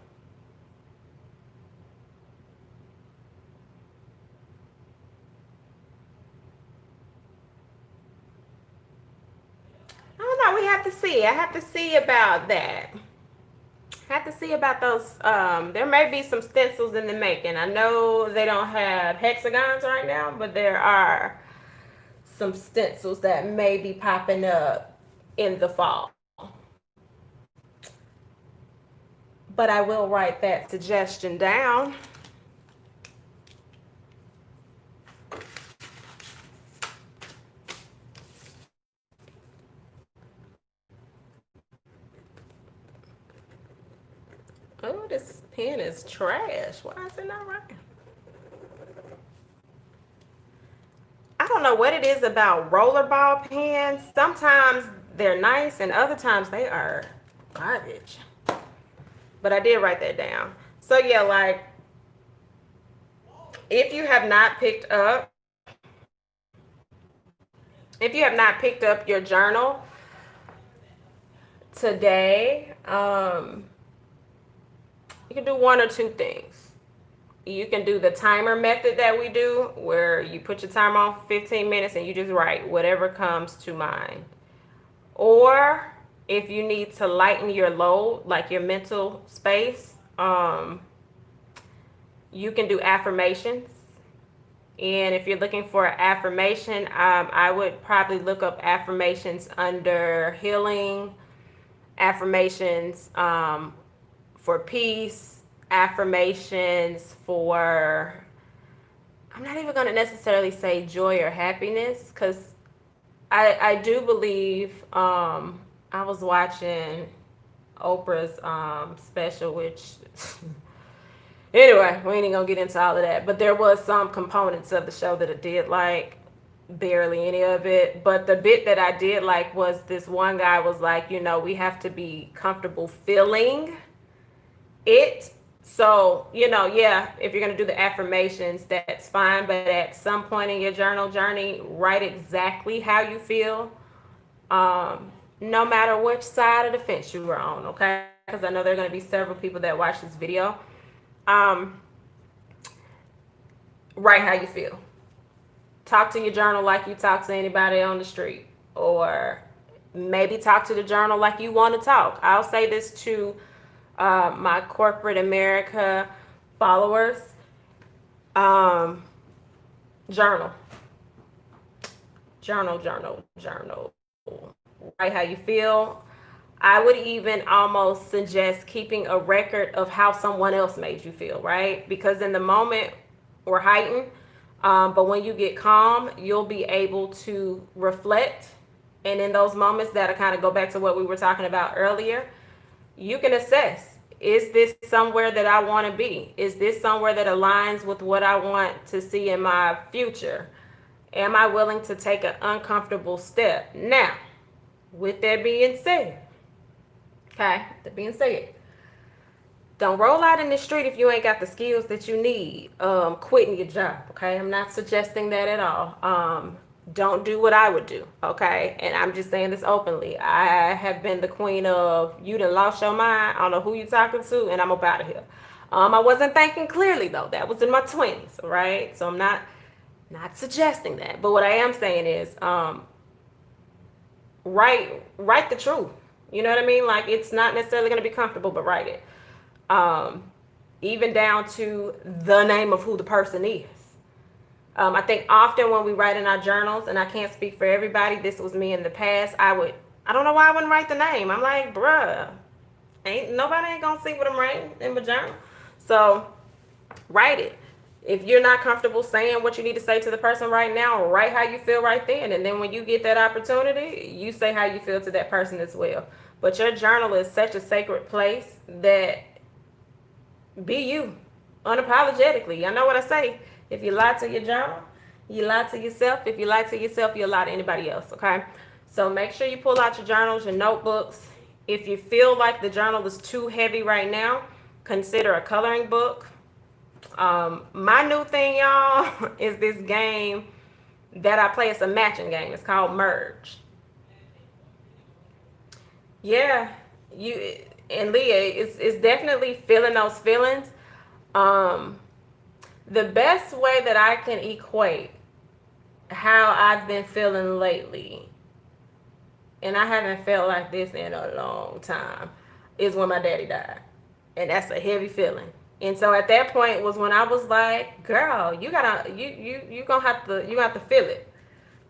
I don't know. We have to see. I have to see about that. I have to see about those. There may be some stencils in the making. I know they don't have hexagons right now, but there are some stencils that may be popping up in the fall. But I will write that suggestion down. Oh, this pen is trash. Why is it not writing? I don't know what it is about rollerball pens. Sometimes they're nice and other times they are garbage. But I did write that down. So yeah, like, if you have not picked up your journal today, you can do one or two things. You can do the timer method that we do, where you put your timer on for 15 minutes and you just write whatever comes to mind. Or if you need to lighten your load, like your mental space, you can do affirmations. And if you're looking for an affirmation, I would probably look up affirmations under healing, affirmations for peace, affirmations for, I'm not even going to necessarily say joy or happiness, because I do believe, I was watching Oprah's special, which anyway, we ain't gonna get into all of that, but there was some components of the show that I did like, barely any of it. But the bit that I did like was this one guy was like, we have to be comfortable feeling it. So, yeah, if you're going to do the affirmations, that's fine. But at some point in your journal journey, write exactly how you feel, no matter which side of the fence you were on, okay? Because I know there are going to be several people that watch this video. Write how you feel. Talk to your journal like you talk to anybody on the street. Or maybe talk to the journal like you want to talk. I'll say this to my corporate America followers. Um, journal, journal. Write how you feel. I would even almost suggest keeping a record of how someone else made you feel, right? Because in the moment, we're heightened. But when you get calm, you'll be able to reflect. And in those moments, that'll kind of go back to what we were talking about earlier. You can assess, is this somewhere that I want to be? Is this somewhere that aligns with what I want to see in my future? Am I willing to take an uncomfortable step? Now, with that being said, okay, that being said, don't roll out in the street if you ain't got the skills that you need. Quitting your job, okay? I'm not suggesting that at all. Don't do what I would do, okay? And I'm just saying this openly. I have been the queen of, you done lost your mind, I don't know who you talking to, and I'm up out of here. I wasn't thinking clearly though. That was in my 20s, right? So I'm not suggesting that. But what I am saying is, write the truth. You know what I mean? Like, it's not necessarily going to be comfortable, but write it. Even down to the name of who the person is. I think often when we write in our journals, and I can't speak for everybody, this was me in the past, I don't know why I wouldn't write the name. I'm like, bruh, nobody ain't gonna see what I'm writing in my journal. So write it. If you're not comfortable saying what you need to say to the person right now, write how you feel right then. And then when you get that opportunity, you say how you feel to that person as well. But your journal is such a sacred place that be you, unapologetically. I know what I say. If you lie to your journal, you lie to yourself. If you lie to yourself, you'll lie to anybody else, okay? So make sure you pull out your journals, your notebooks. If you feel like the journal is too heavy right now, consider a coloring book. My new thing, y'all, is this game that I play. It's a matching game. It's called Merge. Yeah, you and Leah, it's definitely feeling those feelings. Um, the best way that I can equate how I've been feeling lately, and I haven't felt like this in a long time, is when my daddy died. And that's a heavy feeling. And so at that point was when I was like, girl, you gonna have to feel it.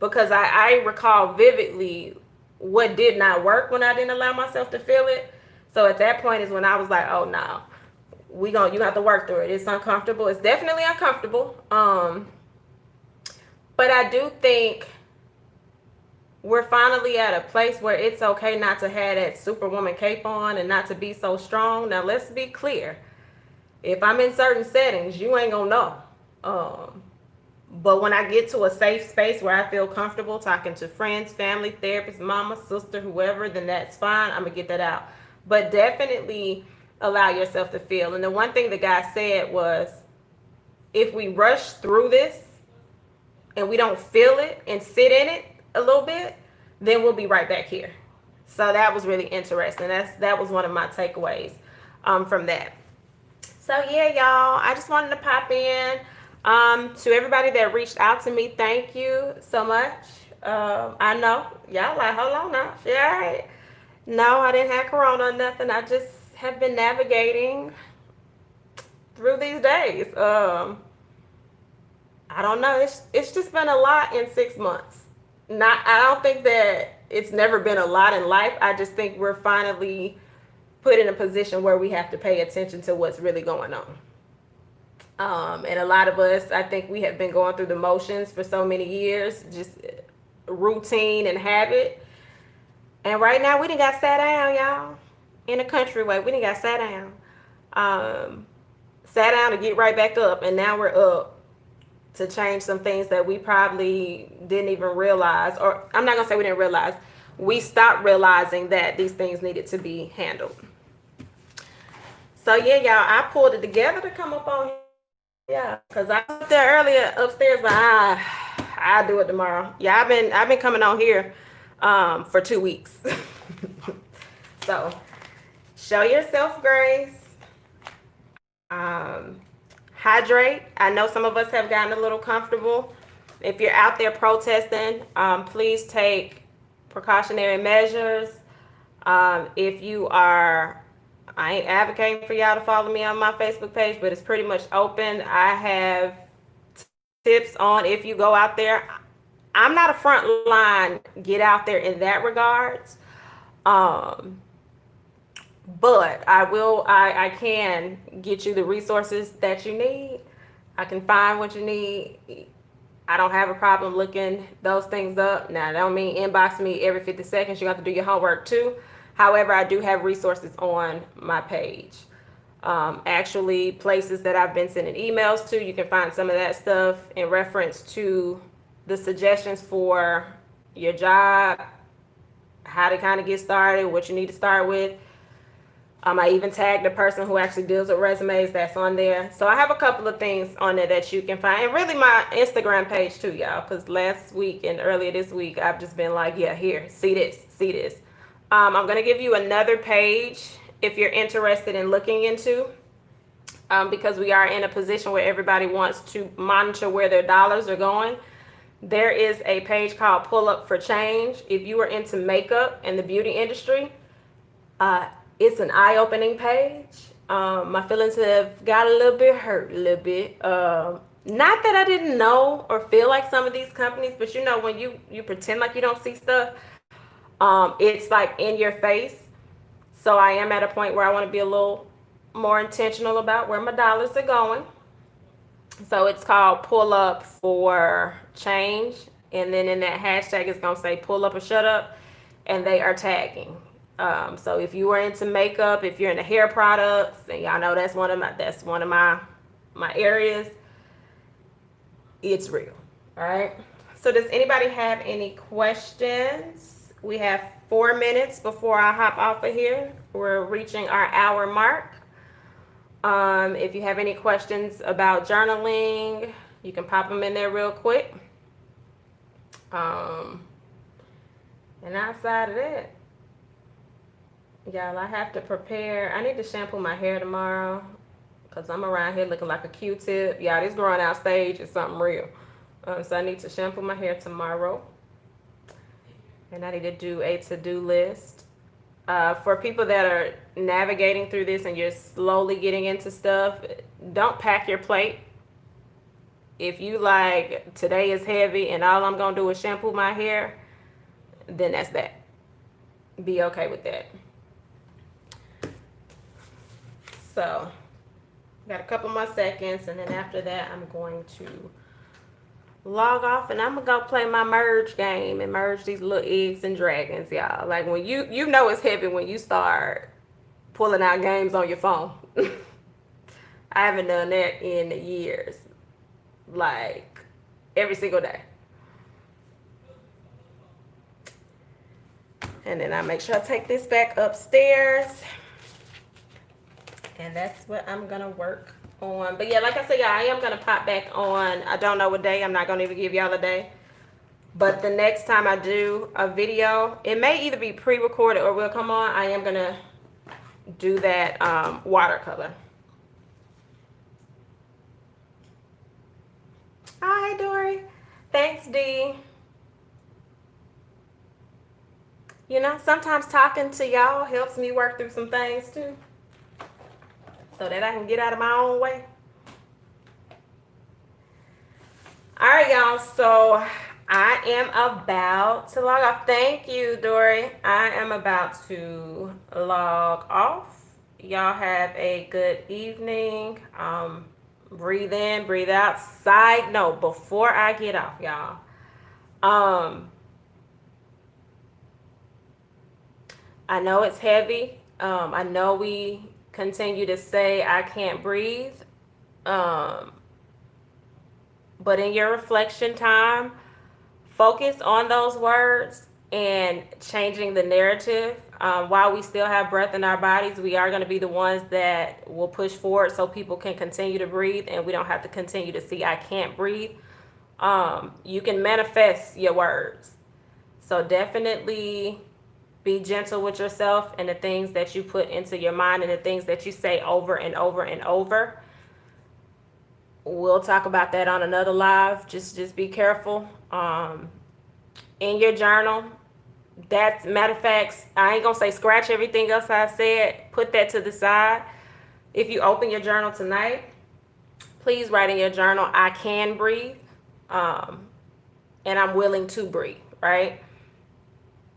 Because I recall vividly what did not work when I didn't allow myself to feel it. So at that point is when I was like, oh no, you have to work through it. It's uncomfortable. It's definitely uncomfortable. But I do think we're finally at a place where it's okay not to have that superwoman cape on and not to be so strong. Now let's be clear. If I'm in certain settings, you ain't gonna know. But when I get to a safe space where I feel comfortable talking to friends, family, therapist, mama, sister, whoever, then that's fine. I'm gonna get that out. But definitely allow yourself to feel. And the one thing the guy said was, if we rush through this and we don't feel it and sit in it a little bit, then we'll be right back here. So that was really interesting. That was one of my takeaways from that. So yeah, y'all, I just wanted to pop in. To everybody that reached out to me, thank you so much. I know y'all like, hold on now, she all right? No, I didn't have corona or nothing. I just have been navigating through these days. I don't know. It's just been a lot in 6 months. I don't think that it's never been a lot in life. I just think we're finally put in a position where we have to pay attention to what's really going on. And a lot of us, I think we have been going through the motions for so many years, just routine and habit. And right now, we done got sat down, y'all, in a country way. We done got sat down. Sat down to get right back up, and now we're up to change some things that we probably didn't even realize. Or I'm not going to say we didn't realize. We stopped realizing that these things needed to be handled. So, yeah, y'all, I pulled it together to come up on here. Yeah, because I was there earlier upstairs, but I'll do it tomorrow. Yeah, I've been coming on here for 2 weeks. So show yourself grace. Hydrate. I know some of us have gotten a little comfortable. If you're out there protesting, please take precautionary measures. If you are, I ain't advocating for y'all to follow me on my Facebook page, but it's pretty much open. I have tips on if you go out there. I'm not a front line get out there in that regards. But I can get you the resources that you need. I can find what you need. I don't have a problem looking those things up. Now, that don't mean inbox me every 50 seconds. You have to do your homework too. However, I do have resources on my page. Actually, places that I've been sending emails to, you can find some of that stuff in reference to the suggestions for your job, how to kind of get started, what you need to start with. I even tagged the person who actually deals with resumes that's on there. So I have a couple of things on there that you can find. And really my Instagram page too, y'all. Because last week and earlier this week, I've just been like, yeah, here, see this, see this. I'm going to give you another page if you're interested in looking into. Because we are in a position where everybody wants to monitor where their dollars are going. There is a page called Pull Up for Change. If you are into makeup and the beauty industry, it's an eye-opening page. My feelings have got a little bit hurt, a little bit. Not that I didn't know or feel like some of these companies, but you know, when you pretend like you don't see stuff, it's like in your face. So I am at a point where I want to be a little more intentional about where my dollars are going. So it's called Pull Up for Change. And then in that hashtag, it's going to say pull up or shut up. And they are tagging. So if you are into makeup, if you're into hair products, and y'all know that's one of my areas, it's real. All right. So does anybody have any questions? We have 4 minutes before I hop off of here. We're reaching our hour mark. If you have any questions about journaling, you can pop them in there real quick. And outside of that, y'all, I have to prepare. I need to shampoo my hair tomorrow because I'm around here looking like a Q-tip. Y'all, this growing out stage is something real. So I need to shampoo my hair tomorrow. And I need to do a to-do list. For people that are navigating through this and you're slowly getting into stuff, don't pack your plate. If you like, today is heavy and all I'm going to do is shampoo my hair, then that's that. Be okay with that. So, got a couple more seconds, and then after that, I'm going to log off, and I'm gonna go play my merge game and merge these little eggs and dragons, y'all. Like when you know it's heavy when you start pulling out games on your phone. I haven't done that in years, like every single day. And then I make sure I take this back upstairs. And that's what I'm going to work on. But yeah, like I said, I am going to pop back on. I don't know what day. I'm not going to even give y'all a day. But the next time I do a video, it may either be pre-recorded or will come on. I am going to do that watercolor. Hi, Dory. Thanks, Dee. You know, sometimes talking to y'all helps me work through some things too, so that I can get out of my own way. All right, y'all. So I am about to log off. Thank you, Dory. I am about to log off. Y'all have a good evening. Breathe in, breathe out. Side note, before I get off, y'all. I know it's heavy. I know we continue to say I can't breathe. But in your reflection time, focus on those words and changing the narrative. While we still have breath in our bodies, we are going to be the ones that will push forward so people can continue to breathe and we don't have to continue to see I can't breathe. You can manifest your words. So definitely be gentle with yourself and the things that you put into your mind and the things that you say over and over and over. We'll talk about that on another live. Just be careful. In your journal, that's, matter of fact, I ain't gonna say scratch everything else I said. Put that to the side. If you open your journal tonight, please write in your journal, I can breathe. And I'm willing to breathe, right?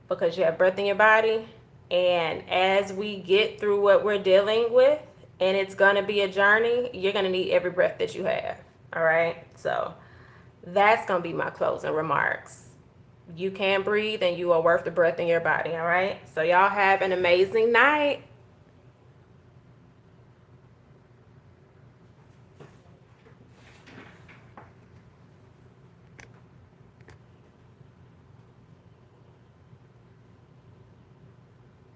Because you have breath in your body. And as we get through what we're dealing with, and it's going to be a journey, you're going to need every breath that you have. All right. So that's going to be my closing remarks. You can breathe and you are worth the breath in your body. All right. So y'all have an amazing night.